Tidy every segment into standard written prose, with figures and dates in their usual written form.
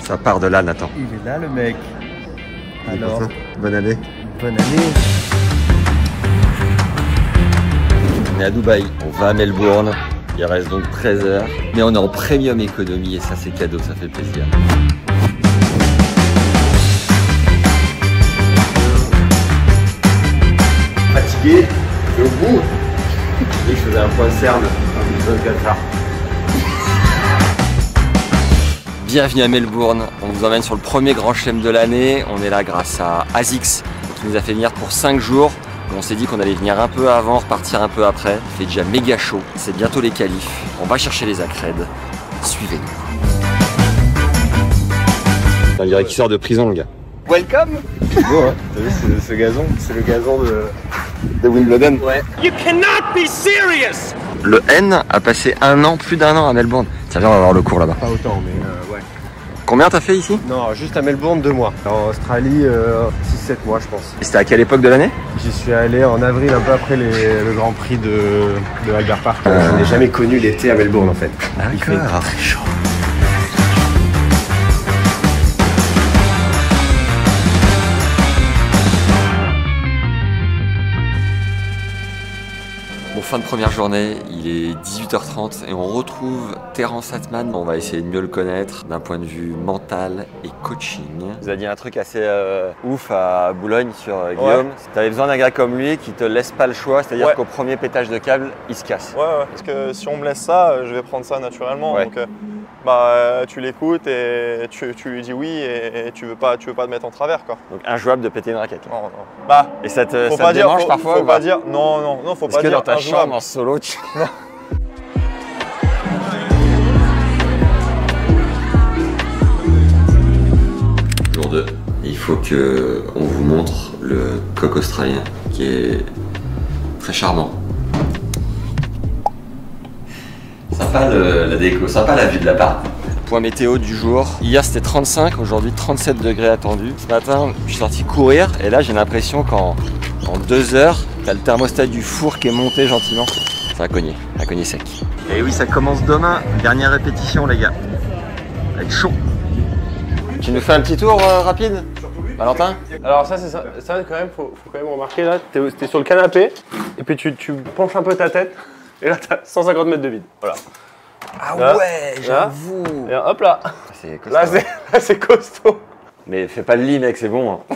Ça part de là, Nathan. Il est là, le mec. Alors, bonne année. bonne année. On est à Dubaï, on va à Melbourne. Il reste donc 13 heures. Mais on est en premium économie et ça, c'est cadeau, ça fait plaisir. Fatigué, je suis au bout. Je faisais un point cerne dans le Qatar. Bienvenue à Melbourne, on vous emmène sur le premier grand chelem de l'année. On est là grâce à ASICS qui nous a fait venir pour 5 jours. On s'est dit qu'on allait venir un peu avant, repartir un peu après. Il fait déjà méga chaud, c'est bientôt les qualifs. On va chercher les accrèdes. Suivez-nous. On dirait qu'il sort de prison, le gars. Welcome. C'est beau, hein. T'as vu ce gazon? C'est le gazon de Wimbledon. Ouais. You cannot be serious. Le N a passé plus d'un an à Melbourne. Ça vient, on va avoir le cours là-bas. Pas autant, mais ouais. Combien t'as fait ici? Non, juste à Melbourne, 2 mois. En Australie, 6-7 mois, je pense. Et c'était à quelle époque de l'année? J'y suis allé en avril, un peu après le Grand Prix de Albert Park. Je n'ai jamais connu l'été à Melbourne, en fait. Il fait très chaud. Bon, fin de première journée, il est 18h30 et on retrouve Terence Atman. On va essayer de mieux le connaître d'un point de vue mental et coaching. Il vous a dit un truc assez ouf à Boulogne sur Guillaume. Ouais. Tu avais besoin d'un gars comme lui qui te laisse pas le choix, c'est-à-dire qu'au premier pétage de câble, il se casse. Ouais, parce que si on me laisse ça, je vais prendre ça naturellement. Ouais. Donc, tu l'écoutes et tu lui dis oui et tu veux pas te mettre en travers, quoi. Donc injouable de péter une raquette. Non. Et ça te pas dire, démange parfois? Faut pas dire. Non, faut pas dire. Est-ce que dans ta chambre en solo, Non. Jour 2. Il faut que on vous montre le coq australien qui est très charmant. Sympa la déco, sympa la vue de l'appart. Point météo du jour. Hier c'était 35, aujourd'hui 37 degrés attendus. Ce matin je suis sorti courir et là j'ai l'impression qu'en 2 heures, t'as le thermostat du four qui est monté gentiment. Ça a cogné sec. Et oui, ça commence demain. Dernière répétition les gars. Ça va être chaud. Tu nous fais un petit tour rapide, Valentin? Alors ça quand même, faut quand même remarquer là, t'es sur le canapé et puis tu penches un peu ta tête et là t'as 150 mètres de vide. Voilà. Ah là, ouais, j'avoue. Et hop là. C'est costaud. Là c'est costaud. Mais fais pas le lit mec, c'est bon. Hein.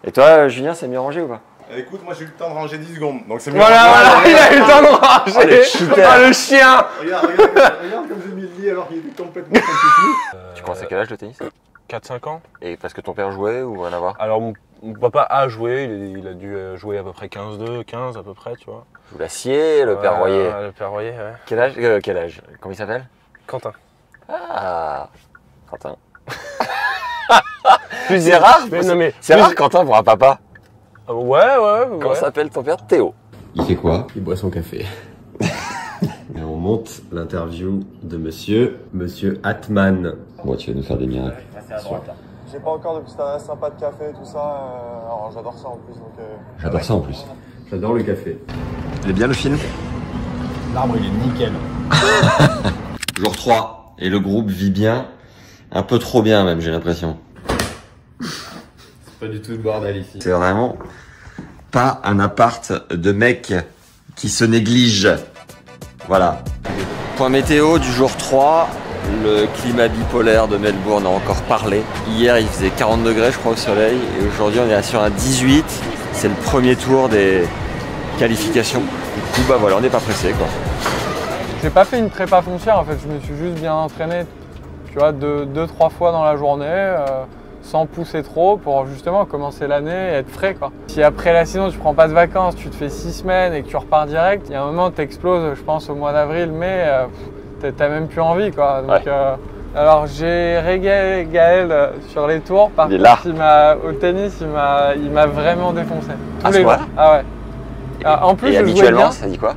Et toi Julien, c'est mieux rangé ou pas? Écoute, moi j'ai eu le temps de ranger 10 secondes, donc c'est mieux. Voilà, il a eu le temps de ranger. Oh, le chien. Regarde comme j'ai mis le lit alors qu'il était complètement compliqué. Tu commences à quel âge le tennis? 4-5 ans. Et parce que ton père jouait ou rien à voir? Alors mon papa a joué, il a dû jouer à peu près 15 à peu près, tu vois. Joue l'acier, le père Royer. Le père Royer, ouais. Quel âge? Comment il s'appelle? Quentin. Ah, Quentin. C'est rare. C'est rare Quentin pour un papa. Ouais. Comment s'appelle ton père? Théo. Il fait quoi? Il boit son café. Et on monte l'interview de monsieur Atman. Bon, tu vas nous faire des miracles. J'ai pas encore de petits adresses sympas de café, tout ça. Alors j'adore ça en plus. J'adore ça en plus. J'adore le café. Il est bien le film? L'arbre, il est nickel. Jour 3. Et le groupe vit bien. Un peu trop bien même, j'ai l'impression. C'est pas du tout le bordel ici. C'est vraiment pas un appart de mec qui se néglige. Voilà. Point météo du jour 3. Le climat bipolaire de Melbourne a encore parlé. Hier, il faisait 40 degrés, je crois, au soleil. Et aujourd'hui, on est sur un 18. C'est le premier tour des qualifications. Du coup, bah voilà, on n'est pas pressé, quoi. J'ai pas fait une prépa foncière, en fait. Je me suis juste bien entraîné, tu vois, 2-3 fois dans la journée, sans pousser trop, pour justement commencer l'année et être frais, quoi. Si après la saison, tu prends pas de vacances, tu te fais 6 semaines et que tu repars direct, il y a un moment, tu exploses, je pense, au mois d'avril, mai. T'as même plus envie, quoi. Donc, ouais. Alors j'ai régalé Gaël sur les tours, par contre au tennis il m'a vraiment défoncé. Tous les jours. Ah ouais. En plus, et habituellement ça dit quoi?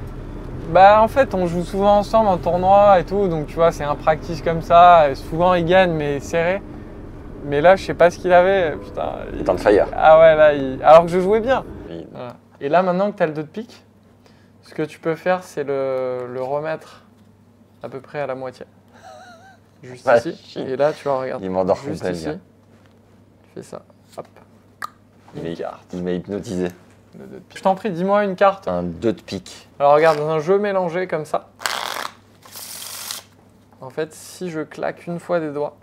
Bah en fait on joue souvent ensemble en tournoi et tout, donc tu vois c'est un practice comme ça, et souvent il gagne mais serré. Mais là je sais pas ce qu'il avait, putain. Il est en fire. Ah ouais là, alors que je jouais bien. Oui. Voilà. Et là maintenant que tu as le 2 de pique, ce que tu peux faire c'est le remettre à peu près à la moitié. Juste Ouais, ici. si. Et là, tu vois, regarde. Il m'endort Juste complet, le ici. gars. Tu fais ça. Hop. Il m'a hypnotisé. Le 2 de pique. Je t'en prie, dis-moi une carte. Un 2 de pique. Alors regarde, dans un jeu mélangé comme ça. En fait, si je claque une fois des doigts,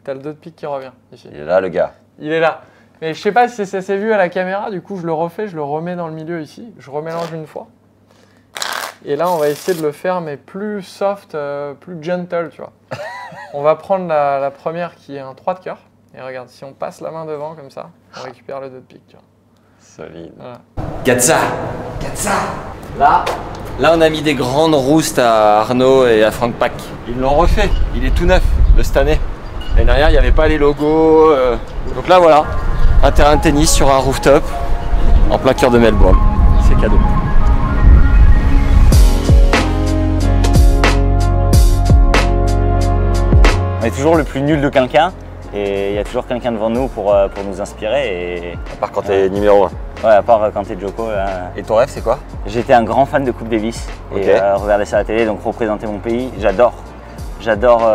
t'as le 2 de pique qui revient ici. Il est là, le gars. Il est là. Mais je sais pas si ça s'est vu à la caméra, du coup je le refais, je le remets dans le milieu ici, je remélange une fois. Et là on va essayer de le faire mais plus soft, plus gentle, tu vois. On va prendre la première qui est un 3 de cœur. Et regarde, si on passe la main devant comme ça, on récupère le 2 de pique, tu vois. Solide. Voilà. Gatsa. Là, on a mis des grandes roustes à Arnaud et à Frank Pack. Ils l'ont refait. Il est tout neuf de cette année. L'année dernière, il n'y avait pas les logos. Donc là, voilà, un terrain de tennis sur un rooftop en plein cœur de Melbourne. C'est cadeau. On est toujours le plus nul de quelqu'un et il y a toujours quelqu'un devant nous pour nous inspirer. Et, À part quand t'es numéro 1. ouais, à part quand t'es Djoko. Et ton rêve, c'est quoi? J'étais un grand fan de Coupe Davis Ok. et regarder ça à la télé, donc représenter mon pays, j'adore. J'adore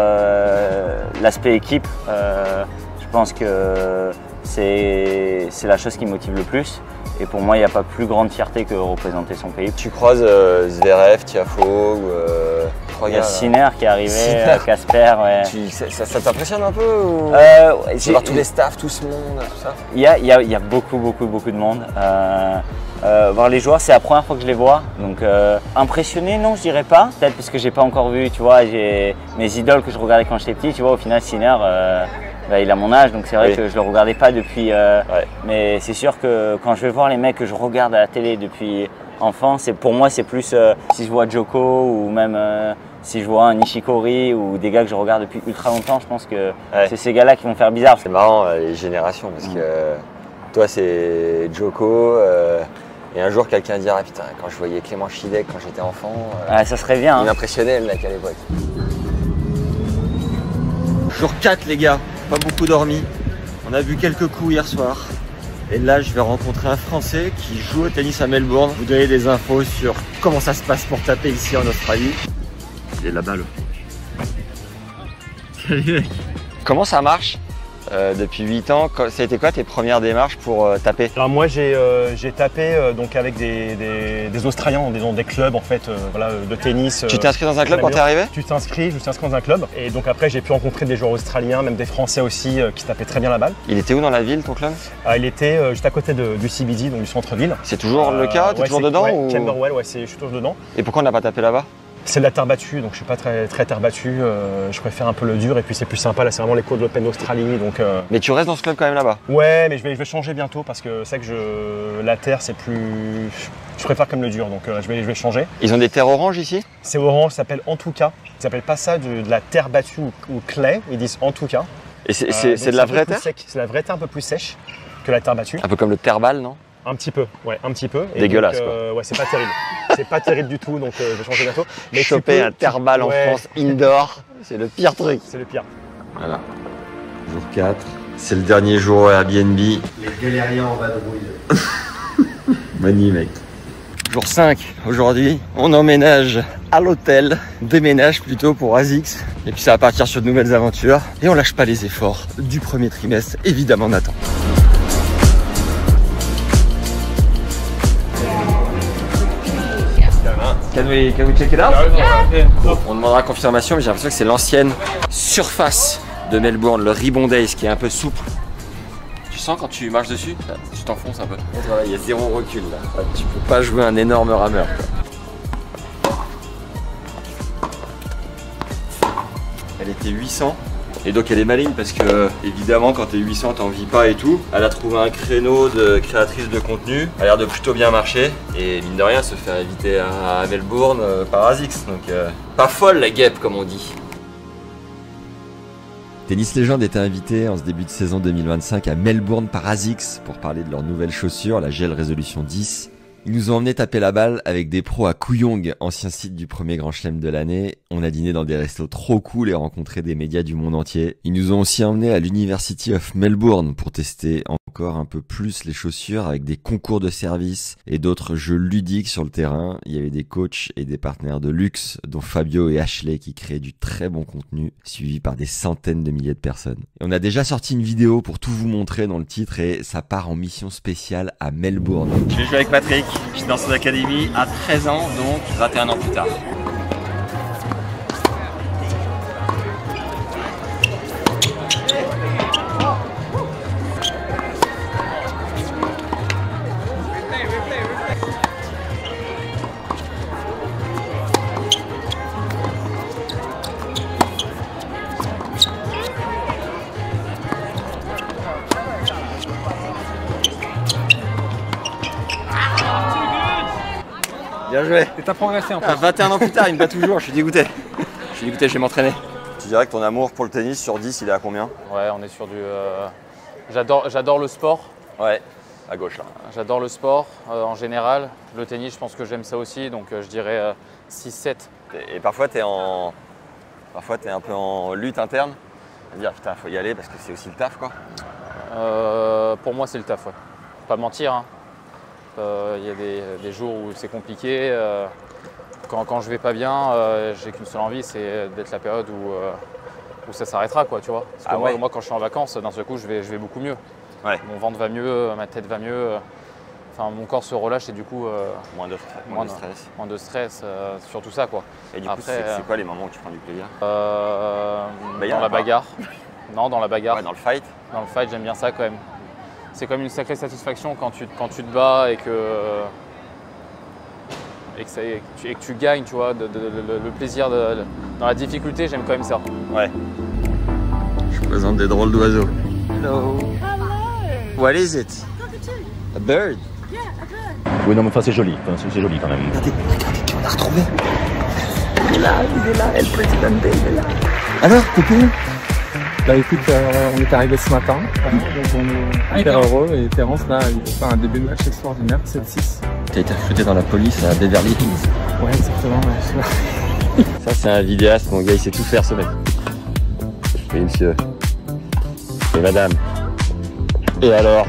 l'aspect équipe. Je pense que c'est la chose qui me motive le plus. Et pour moi, il n'y a pas plus grande fierté que représenter son pays. Tu croises Zverev, Tiafoe ou Il y a Sinner qui est arrivé, Sinner. Casper. Ouais. Ça t'impressionne un peu ou... Ouais, Tu vas voir tous les staffs, tout ce monde, tout ça? Il y a beaucoup de monde. Voir les joueurs, c'est la première fois que je les vois. Donc impressionné, non, je dirais pas. Peut-être parce que j'ai pas encore vu, tu vois, j'ai mes idoles que je regardais quand j'étais petit. Tu vois, au final, Sinner, il a mon âge, donc c'est vrai Oui. que je le regardais pas depuis. Mais c'est sûr que quand je vais voir les mecs que je regarde à la télé depuis enfant, pour moi, c'est plus si je vois Djoko ou même si je vois un Nishikori ou des gars que je regarde depuis ultra longtemps, je pense que c'est ces gars-là qui vont faire bizarre. C'est marrant les générations parce que toi c'est Djoko et un jour quelqu'un dira putain quand je voyais Clément Chidec quand j'étais enfant, Ça serait bien. il Hein. m'impressionnait le mec à l'époque. Jour 4 les gars, pas beaucoup dormi. On a vu quelques coups hier soir. Et là je vais rencontrer un Français qui joue au tennis à Melbourne. Vous donner des infos sur comment ça se passe pour taper ici en Australie. Il est là-bas le. Salut mec. Comment ça marche depuis 8 ans? Ça a été quoi tes premières démarches pour taper? Alors moi j'ai tapé donc avec des Australiens dans des clubs en fait voilà, de tennis. Tu t'es inscrit dans un club quand t'es arrivé? Je me suis inscrit dans un club et donc après j'ai pu rencontrer des joueurs australiens, même des Français aussi qui tapaient très bien la balle. Il était où dans la ville ton club? Il était juste à côté du CBD, donc du centre-ville. C'est toujours le cas? T'es toujours dedans ou... Camberwell, ouais, je suis toujours dedans. Et pourquoi on n'a pas tapé là-bas? C'est de la terre battue, donc je suis pas très terre battue. Je préfère un peu le dur et puis c'est plus sympa. Là, c'est vraiment les cours de l'Open d'Australie, donc. Mais tu restes dans ce club quand même là-bas? Ouais, mais je vais changer bientôt parce que c'est que la terre c'est plus. Je préfère comme le dur, donc je vais changer. Ils ont des terres oranges ici? C'est orange, ça s'appelle en tout cas. Ils s'appellent pas ça de la terre battue ou clay, ils disent en tout cas. Et c'est de la vraie terre? C'est la vraie terre un peu plus sèche que la terre battue. Un peu comme le terre-balle, non? Un petit peu, ouais, un petit peu. Et dégueulasse donc, quoi. Ouais, c'est pas terrible. C'est pas terrible du tout, donc je vais changer bientôt. Mais choper un terre-balle en France indoor, c'est le pire truc. C'est le pire. Voilà. Jour 4, c'est le dernier jour à Airbnb. Les galériens en vadrouille. Mani mec. Jour 5, aujourd'hui, on emménage à l'hôtel, déménage plutôt pour ASICS. Et puis ça va partir sur de nouvelles aventures. Et on lâche pas les efforts du premier trimestre, évidemment Nathan. Can we check it out? Bon, on demandera confirmation, mais j'ai l'impression que c'est l'ancienne surface de Melbourne, le Ribbon Days, qui est un peu souple. Tu sens quand tu marches dessus, tu t'enfonces un peu. Il y a zéro recul là. Tu peux pas jouer un énorme rameur. Elle était 800. Et donc elle est maligne parce que évidemment quand t'es 800 t'en vis pas et tout. Elle a trouvé un créneau de créatrice de contenu. Elle a l'air de plutôt bien marcher. Et mine de rien se faire inviter à Melbourne par ASICS. Donc pas folle la guêpe comme on dit. Tennis Legend était invité en ce début de saison 2025 à Melbourne par ASICS pour parler de leurs nouvelles chaussures, la Gel Resolution 10. Ils nous ont emmené taper la balle avec des pros à Kooyong, ancien site du premier grand chelem de l'année. On a dîné dans des restos trop cool et rencontré des médias du monde entier. Ils nous ont aussi emmenés à l'University of Melbourne pour tester encore un peu plus les chaussures avec des concours de service et d'autres jeux ludiques sur le terrain. Il y avait des coachs et des partenaires de luxe, dont Fabio et Ashley, qui créaient du très bon contenu, suivi par des centaines de milliers de personnes. Et on a déjà sorti une vidéo pour tout vous montrer dans le titre et ça part en mission spéciale à Melbourne. Je vais jouer avec Patrick. Je suis dans son académie à 13 ans, donc 21 ans plus tard. Bien joué. Et t'as progressé en plus. 21 ans plus tard, il me bat toujours, je suis dégoûté. Je vais m'entraîner. Tu dirais que ton amour pour le tennis sur 10, il est à combien? Ouais, on est sur du... J'adore le sport. Ouais, à gauche là. J'adore le sport en général. Le tennis, je pense que j'aime ça aussi, donc je dirais 6-7. Et parfois, t'es un peu en lutte interne. À dire, putain, faut y aller parce que c'est aussi le taf, quoi. Pour moi, c'est le taf, ouais. Pas mentir, hein. Il y a des jours où c'est compliqué. Quand je vais pas bien, j'ai qu'une seule envie, c'est d'être la période où ça s'arrêtera, quoi, tu vois. Parce que moi, quand je suis en vacances, d'un seul coup, je vais beaucoup mieux. Ouais. Mon ventre va mieux, ma tête va mieux. Enfin, mon corps se relâche et du coup… moins de stress. Moins de stress, surtout ça, quoi. Et du coup, c'est quoi les moments où tu prends du plaisir? Dans la bagarre. Non, dans la bagarre. Ouais, dans le fight. Dans le fight, j'aime bien ça quand même. C'est comme une sacrée satisfaction quand tu te bats et que tu gagnes, tu vois, le plaisir dans la difficulté, j'aime quand même ça. Ouais. Je présente des drôles d'oiseaux. Hello. Hello. What is it? A bird. Yeah, a bird. Oui, non, mais enfin, c'est joli. Enfin, c'est joli quand même. Regardez, qui on a retrouvé. Il est là, El Presidente, il est là. Alors, coucou. Bah écoute, on est arrivé ce matin, donc on est hyper heureux et Terence là, il fait un début de match extraordinaire, 7-6. T'as été recruté dans la police à Beverly Hills. Ouais, exactement, ouais. Ça c'est un vidéaste, mon gars, il sait tout faire ce mec. Oui monsieur. Et madame. Et alors,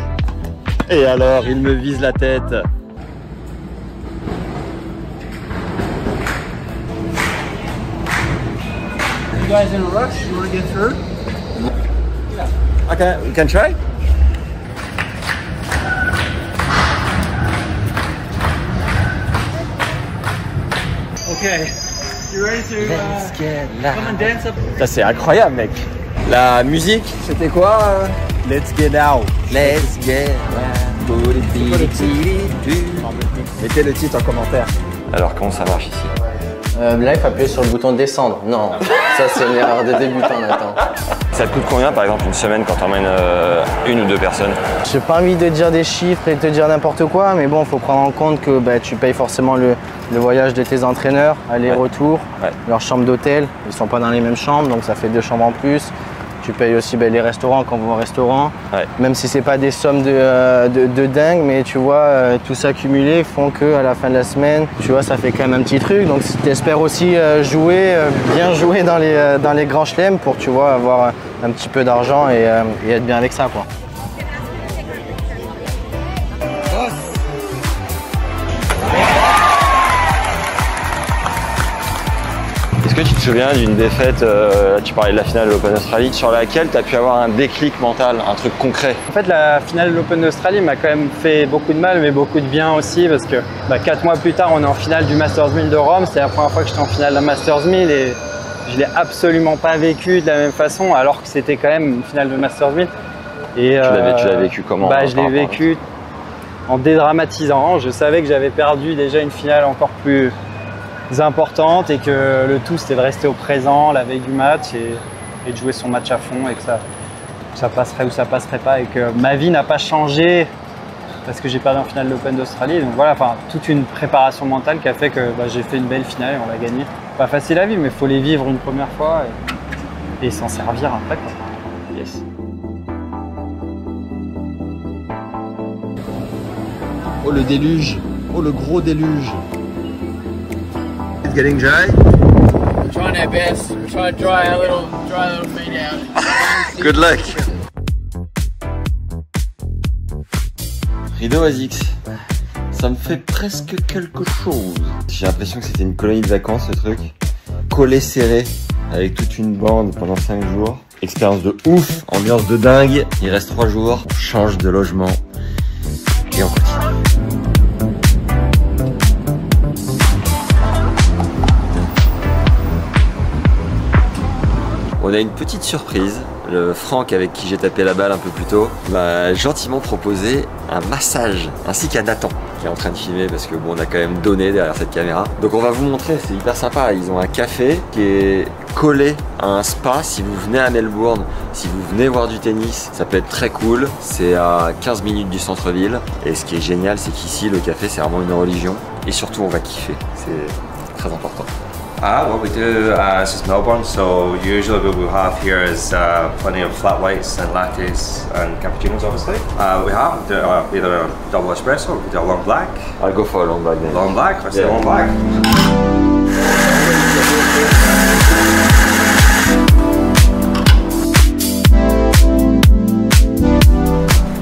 il me vise la tête. You guys in a rush? You want to get through? Okay, we can try. Okay. You ready to come and dance up? Ça c'est incroyable, mec. La musique, c'était quoi? Let's get out. Let's get out. Mettez le titre en commentaire. Alors comment ça marche ici? Là, il faut appuyer sur le bouton descendre. Non, ça c'est une erreur de débutant maintenant. Ça te coûte combien par exemple une semaine quand tu emmènes une ou deux personnes? J'ai pas envie de dire des chiffres et de te dire n'importe quoi, mais bon, il faut prendre en compte que tu payes forcément le voyage de tes entraîneurs, aller-retour, leur chambre d'hôtel. Ils sont pas dans les mêmes chambres, donc ça fait 2 chambres en plus. Tu payes aussi les restaurants quand on va au restaurant. Ouais. Même si c'est pas des sommes de dingue, mais tu vois, tout ça cumulé font qu'à la fin de la semaine, tu vois, ça fait quand même un petit truc. Donc tu espères aussi bien jouer dans les grands chelems pour, tu vois, avoir un petit peu d'argent et être bien avec ça, quoi. Est-ce que tu te souviens d'une défaite, tu parlais de la finale de l'Open Australie, sur laquelle tu as pu avoir un déclic mental, un truc concret? En fait, la finale de l'Open Australie m'a quand même fait beaucoup de mal, mais beaucoup de bien aussi, parce que 4 mois plus tard, on est en finale du Masters 1000 de Rome. C'est la première fois que j'étais en finale d'un Masters 1000 et je ne l'ai absolument pas vécu de la même façon, alors que c'était quand même une finale de Masters 1000. Et, tu l'as vécu comment? Je l'ai vécu en dédramatisant. Je savais que j'avais perdu déjà une finale encore plus importante et que le tout c'était de rester au présent la veille du match et de jouer son match à fond et que ça passerait ou ça passerait pas et que ma vie n'a pas changé parce que j'ai perdu en finale de l'Open d'Australie. Donc voilà, enfin toute une préparation mentale qui a fait que j'ai fait une belle finale et on l'a gagnée. Pas facile à vivre, mais il faut les vivre une première fois et s'en servir après, quoi. Yes. Oh le déluge. Oh, le gros déluge. It's getting dry. We're trying our best. We're trying to dry a little feet out. Good luck. Rideau ASICS. Ça me fait presque quelque chose. J'ai l'impression que c'était une colonie de vacances, ce truc. Collé serré, avec toute une bande pendant 5 jours. Expérience de ouf, ambiance de dingue. Il reste 3 jours, on change de logement. Et on continue. On a une petite surprise. Le Franck avec qui j'ai tapé la balle un peu plus tôt m'a gentiment proposé un massage, ainsi qu'à Nathan qui est en train de filmer parce que bon, on a quand même donné derrière cette caméra. Donc on va vous montrer, c'est hyper sympa. Ils ont un café qui est collé à un spa. Si vous venez à Melbourne, si vous venez voir du tennis, ça peut être très cool. C'est à 15 minutes du centre-ville. Et ce qui est génial, c'est qu'ici le café c'est vraiment une religion. Et surtout on va kiffer, c'est très important. What we do this is Melbourne, so usually what we have here is plenty of flat whites and lattes and cappuccinos obviously. We have either a double espresso or we do a long black. I'll go for a long black then. Long black, let's do long black.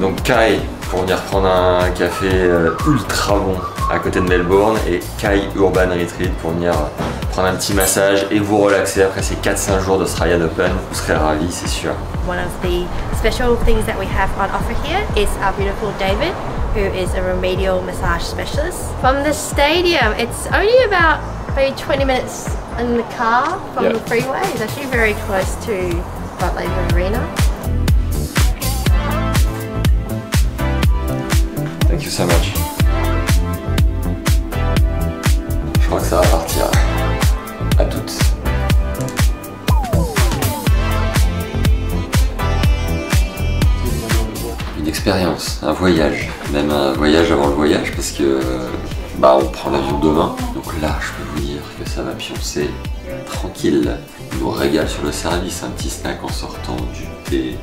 Donc Kai pour venir prendre un café ultra bon à côté de Melbourne et Kai Urban Retreat pour venir prendre un petit massage et vous relaxer après ces 4-5 jours d'Australian Open. Vous serez ravis, c'est sûr. One of the special things that we have on offer here is our beautiful David, who is a remedial massage specialist. From the stadium, it's only about maybe 20 minutes in the car from the freeway. It's actually very close to Bart Labour Arena. Thank you so much. Je crois que ça va partir. À toutes. Une expérience, un voyage, même un voyage avant le voyage parce que on prend l'avion demain. Donc là, je peux vous dire que ça va pioncer tranquille. On nous régale sur le service, un petit snack en sortant, du thé,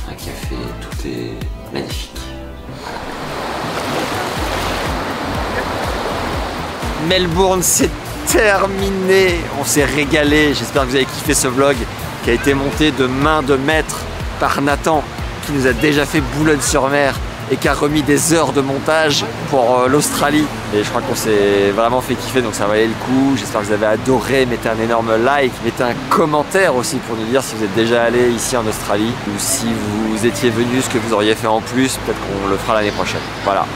un café, tout est magnifique. Melbourne, c'est terminé. On s'est régalé. J'espère que vous avez kiffé ce vlog qui a été monté de main de maître par Nathan, qui nous a déjà fait Boulogne-sur-Mer et qui a remis des heures de montage pour l'Australie. Et je crois qu'on s'est vraiment fait kiffer, donc ça valait le coup. J'espère que vous avez adoré. Mettez un énorme like, mettez un commentaire aussi pour nous dire si vous êtes déjà allé ici en Australie ou si vous étiez venu, ce que vous auriez fait en plus. Peut-être qu'on le fera l'année prochaine. Voilà.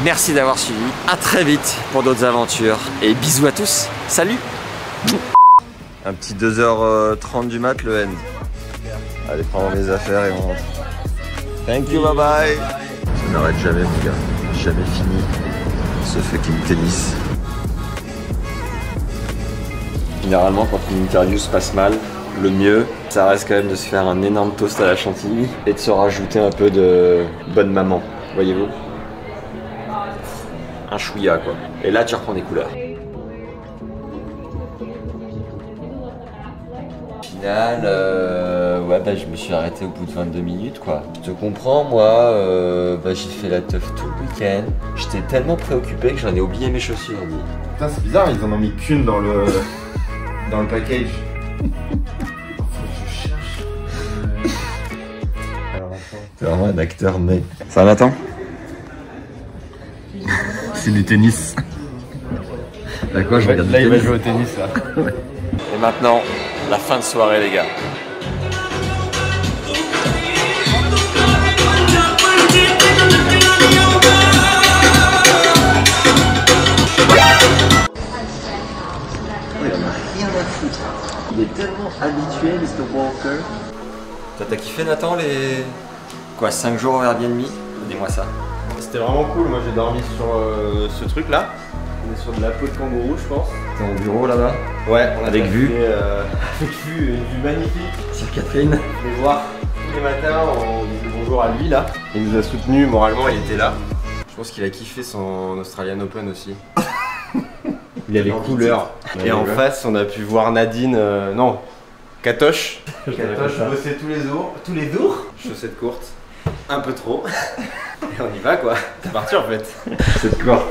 Merci d'avoir suivi, à très vite pour d'autres aventures et bisous à tous, salut. Un petit 2h30 du mat le N. Allez prendre mes affaires et on rentre. Thank you, bye bye. Ça n'arrête jamais mon gars, jamais fini ce fucking tennis. Généralement quand une interview se passe mal, le mieux, ça reste quand même de se faire un énorme toast à la chantilly et de se rajouter un peu de bonne maman, voyez-vous. Un chouïa quoi. Et là tu reprends des couleurs. Final, je me suis arrêté au bout de 22 minutes quoi. Je te comprends moi, j'ai fait la teuf tout le week-end. J'étais tellement préoccupé que j'en ai oublié mes chaussures. Putain c'est bizarre, ils en ont mis qu'une dans le package. Je cherche. Alors attends. T'es vraiment un acteur né. Ça va Nathan? C'est du tennis. D'accord, je regarde. Là, il va jouer au tennis là. Et maintenant, la fin de soirée les gars. Il en a rien à foutre. Il est tellement habitué, Mr. Walker. T'as kiffé Nathan les... Quoi, 5 jours au Airbnb? Dis-moi ça. C'était vraiment cool, moi j'ai dormi sur ce truc là. On est sur de la peau de kangourou je pense. T'es au bureau là-bas? Ouais, on a avec vue. Avec vue, une vue magnifique. Sur Catherine. Je vais voir tous les matins, on dit bonjour à lui là. Il nous a soutenus moralement, il était là. Je pense qu'il a kiffé son Australian Open aussi. Il y avait couleur. Et en face on a pu voir Nadine, Katoche. Katoche bossait tous les jours. Chaussettes courtes, un peu trop. Et on y va quoi, c'est parti en fait. Cette courte.